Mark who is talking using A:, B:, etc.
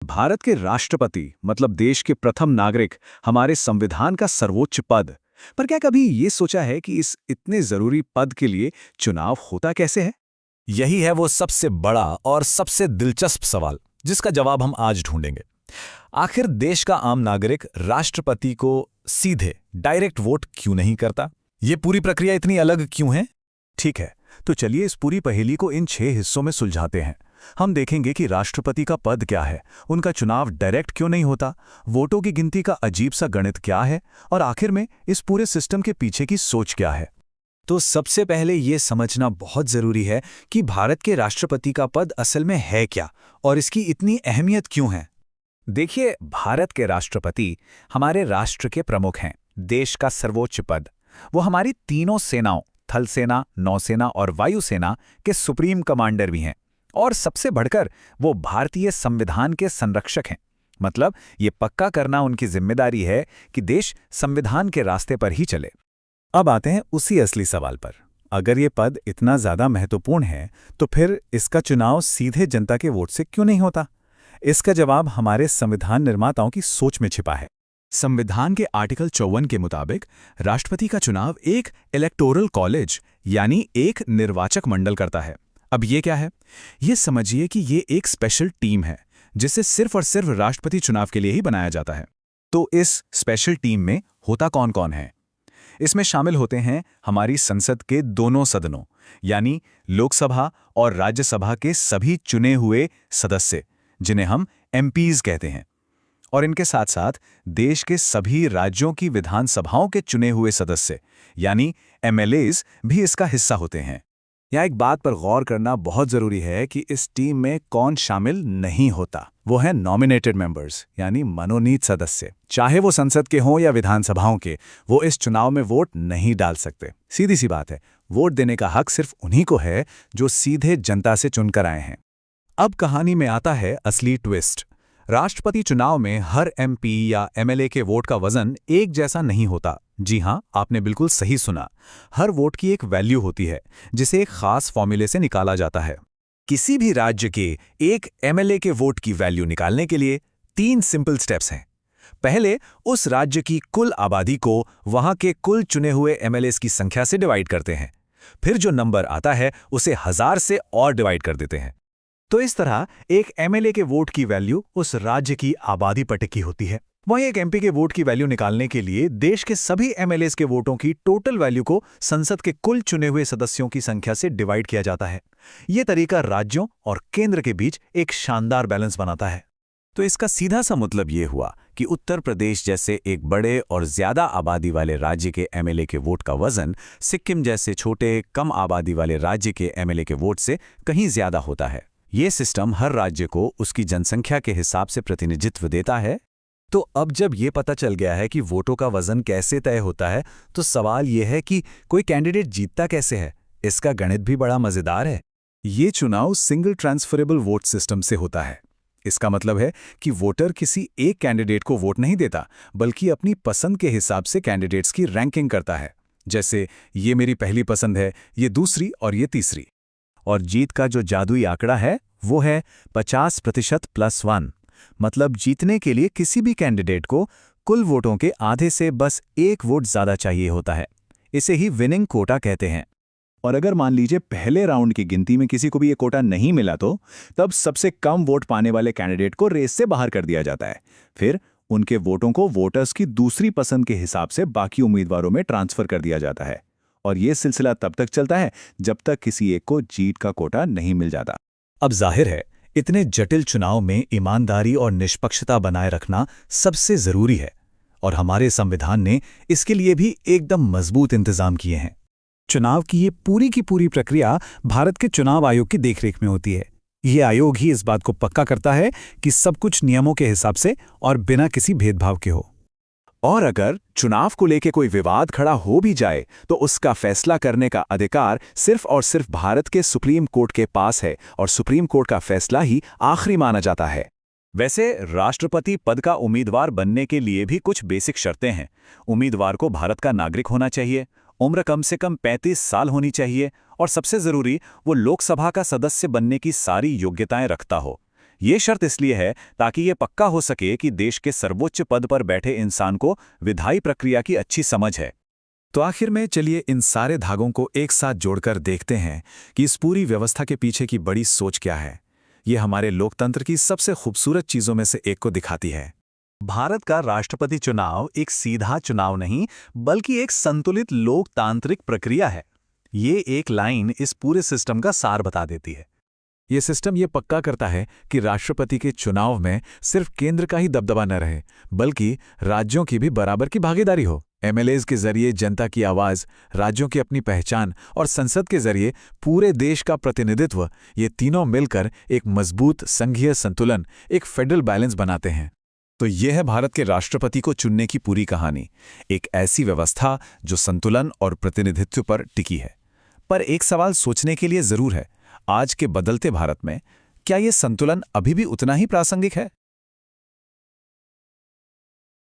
A: भारत के राष्ट्रपति मतलब देश के प्रथम नागरिक, हमारे संविधान का सर्वोच्च पद। पर क्या कभी ये सोचा है कि इस इतने जरूरी पद के लिए चुनाव होता कैसे है?
B: यही है वो सबसे बड़ा और सबसे दिलचस्प सवाल, जिसका जवाब हम आज ढूंढेंगे। आखिर देश का आम नागरिक राष्ट्रपति को सीधे डायरेक्ट वोट क्यों नहीं करता? ये पूरी प्रक्रिया इतनी अलग क्यों है?
A: ठीक है, तो चलिए इस पूरी पहेली को इन 6 हिस्सों में सुलझाते हैं। हम देखेंगे कि राष्ट्रपति का पद क्या है, उनका चुनाव डायरेक्ट क्यों नहीं होता, वोटों की गिनती का अजीब सा गणित क्या है, और आखिर में इस पूरे सिस्टम के पीछे की सोच क्या है।
C: तो सबसे पहले ये समझना बहुत जरूरी है कि भारत के राष्ट्रपति का पद असल में है क्या और इसकी इतनी अहमियत क्यों है।
B: देखिए, भारत के राष्ट्रपति हमारे राष्ट्र के प्रमुख हैं, देश का सर्वोच्च पद। वो हमारी तीनों सेनाओं, थल सेना, नौसेना और वायुसेना के सुप्रीम कमांडर भी हैं। और सबसे बढ़कर वो भारतीय संविधान के संरक्षक हैं। मतलब ये पक्का करना उनकी जिम्मेदारी है कि देश संविधान के रास्ते पर ही चले।
C: अब आते हैं उसी असली सवाल पर। अगर ये पद इतना ज्यादा महत्वपूर्ण है तो फिर इसका चुनाव सीधे जनता के वोट से क्यों नहीं होता? इसका जवाब हमारे संविधान निर्माताओं की सोच में छिपा है।
A: संविधान के आर्टिकल 54 के मुताबिक राष्ट्रपति का चुनाव एक इलेक्टोरल कॉलेज यानी एक निर्वाचक मंडल करता है। अब ये क्या है? ये समझिए कि ये एक स्पेशल टीम है जिसे सिर्फ और सिर्फ राष्ट्रपति चुनाव के लिए ही बनाया जाता है। तो इस स्पेशल टीम में होता कौन कौन है? इसमें शामिल होते हैं हमारी संसद के दोनों सदनों यानी लोकसभा और राज्यसभा के सभी चुने हुए सदस्य, जिन्हें हम एमपीज कहते हैं। और इनके साथ साथ देश के सभी राज्यों की विधानसभाओं के चुने हुए सदस्य यानी एमएलएज भी इसका हिस्सा होते हैं।
C: यहाँ एक बात पर गौर करना बहुत जरूरी है कि इस टीम में कौन शामिल नहीं होता। वो है नॉमिनेटेड मेंबर्स यानी मनोनीत सदस्य। चाहे वो संसद के हों या विधानसभाओं के, वो इस चुनाव में वोट नहीं डाल सकते। सीधी सी बात है, वोट देने का हक सिर्फ उन्हीं को है जो सीधे जनता से चुनकर आए हैं। अब कहानी में आता है असली ट्विस्ट। राष्ट्रपति चुनाव में हर एमपी या एमएलए के वोट का वजन एक जैसा नहीं होता। जी हां, आपने बिल्कुल सही सुना। हर वोट की एक वैल्यू होती है जिसे एक खास फॉर्मूले से निकाला जाता है। किसी भी राज्य के एक एमएलए के वोट की वैल्यू निकालने के लिए 3 सिंपल स्टेप्स हैं। पहले उस राज्य की कुल आबादी को वहां के कुल चुने हुए एमएलएस की संख्या से डिवाइड करते हैं। फिर जो नंबर आता है उसे 1000 से और डिवाइड कर देते हैं। तो इस तरह एक एमएलए के वोट की वैल्यू उस राज्य की आबादी पर टिकी होती है। वहीं एक एमपी के वोट की वैल्यू निकालने के लिए देश के सभी एमएलएस के वोटों की टोटल वैल्यू को संसद के कुल चुने हुए सदस्यों की संख्या से डिवाइड किया जाता है। यह तरीका राज्यों और केंद्र के बीच एक शानदार बैलेंस बनाता है।
A: तो इसका सीधा सा मतलब ये हुआ कि उत्तर प्रदेश जैसे एक बड़े और ज्यादा आबादी वाले राज्य के एमएलए के वोट का वजन सिक्किम जैसे छोटे कम आबादी वाले राज्य के एमएलए के वोट से कहीं ज्यादा होता है। ये सिस्टम हर राज्य को उसकी जनसंख्या के हिसाब से प्रतिनिधित्व देता है।
C: तो अब जब ये पता चल गया है कि वोटों का वजन कैसे तय होता है, तो सवाल ये है कि कोई कैंडिडेट जीतता कैसे है? इसका गणित भी बड़ा मजेदार है।
A: ये चुनाव सिंगल ट्रांसफरेबल वोट सिस्टम से होता है। इसका मतलब है कि वोटर किसी एक कैंडिडेट को वोट नहीं देता, बल्कि अपनी पसंद के हिसाब से कैंडिडेट्स की रैंकिंग करता है। जैसे ये मेरी पहली पसंद है, ये दूसरी और ये तीसरी। और जीत का जो जादुई आंकड़ा है वो है 50% + 1। मतलब जीतने के लिए किसी भी कैंडिडेट को कुल वोटों के आधे से बस एक वोट ज्यादा चाहिए होता है। इसे ही विनिंग कोटा कहते हैं। और अगर मान लीजिए पहले राउंड की गिनती में किसी को भी ये कोटा नहीं मिला तो तब सबसे कम वोट पाने वाले कैंडिडेट को रेस से बाहर कर दिया जाता है। फिर उनके वोटों को वोटर्स की दूसरी पसंद के हिसाब से बाकी उम्मीदवारों में ट्रांसफर कर दिया जाता है। और ये सिलसिला तब तक चलता है जब तक किसी एक को जीत का कोटा नहीं मिल जाता।
C: अब जाहिर है, इतने जटिल चुनाव में ईमानदारी और निष्पक्षता बनाए रखना सबसे जरूरी है, और हमारे संविधान ने इसके लिए भी एकदम मजबूत इंतजाम किए हैं। चुनाव की ये पूरी की पूरी प्रक्रिया भारत के चुनाव आयोग की देखरेख में होती है। ये आयोग ही इस बात को पक्का करता है कि सब कुछ नियमों के हिसाब से और बिना किसी भेदभाव के हो।
A: और अगर चुनाव को लेकर कोई विवाद खड़ा हो भी जाए तो उसका फैसला करने का अधिकार सिर्फ और सिर्फ भारत के सुप्रीम कोर्ट के पास है, और सुप्रीम कोर्ट का फैसला ही आखिरी माना जाता है। वैसे राष्ट्रपति पद का उम्मीदवार बनने के लिए भी कुछ बेसिक शर्तें हैं। उम्मीदवार को भारत का नागरिक होना चाहिए, उम्र कम से कम 35 साल होनी चाहिए, और सबसे जरूरी वो लोकसभा का सदस्य बनने की सारी योग्यताएं रखता हो।
C: ये शर्त इसलिए है ताकि ये पक्का हो सके कि देश के सर्वोच्च पद पर बैठे इंसान को विधायी प्रक्रिया की अच्छी समझ है।
A: तो आखिर में चलिए इन सारे धागों को एक साथ जोड़कर देखते हैं कि इस पूरी व्यवस्था के पीछे की बड़ी सोच क्या है। ये हमारे लोकतंत्र की सबसे खूबसूरत चीजों में से एक को दिखाती है।
C: भारत का राष्ट्रपति चुनाव एक सीधा चुनाव नहीं, बल्कि एक संतुलित लोकतांत्रिक प्रक्रिया है। ये एक लाइन इस पूरे सिस्टम का सार बता देती है।
A: ये सिस्टम ये पक्का करता है कि राष्ट्रपति के चुनाव में सिर्फ केंद्र का ही दबदबा न रहे, बल्कि राज्यों की भी बराबर की भागीदारी हो। एमएलएज के जरिए जनता की आवाज, राज्यों की अपनी पहचान और संसद के जरिए पूरे देश का प्रतिनिधित्व, ये तीनों मिलकर एक मजबूत संघीय संतुलन, एक फेडरल बैलेंस बनाते हैं। तो यह है भारत के राष्ट्रपति को चुनने की पूरी कहानी, एक ऐसी व्यवस्था जो संतुलन और प्रतिनिधित्व पर टिकी है। पर एक सवाल सोचने के लिए जरूर है, आज के बदलते भारत में क्या ये संतुलन अभी भी उतना ही प्रासंगिक है?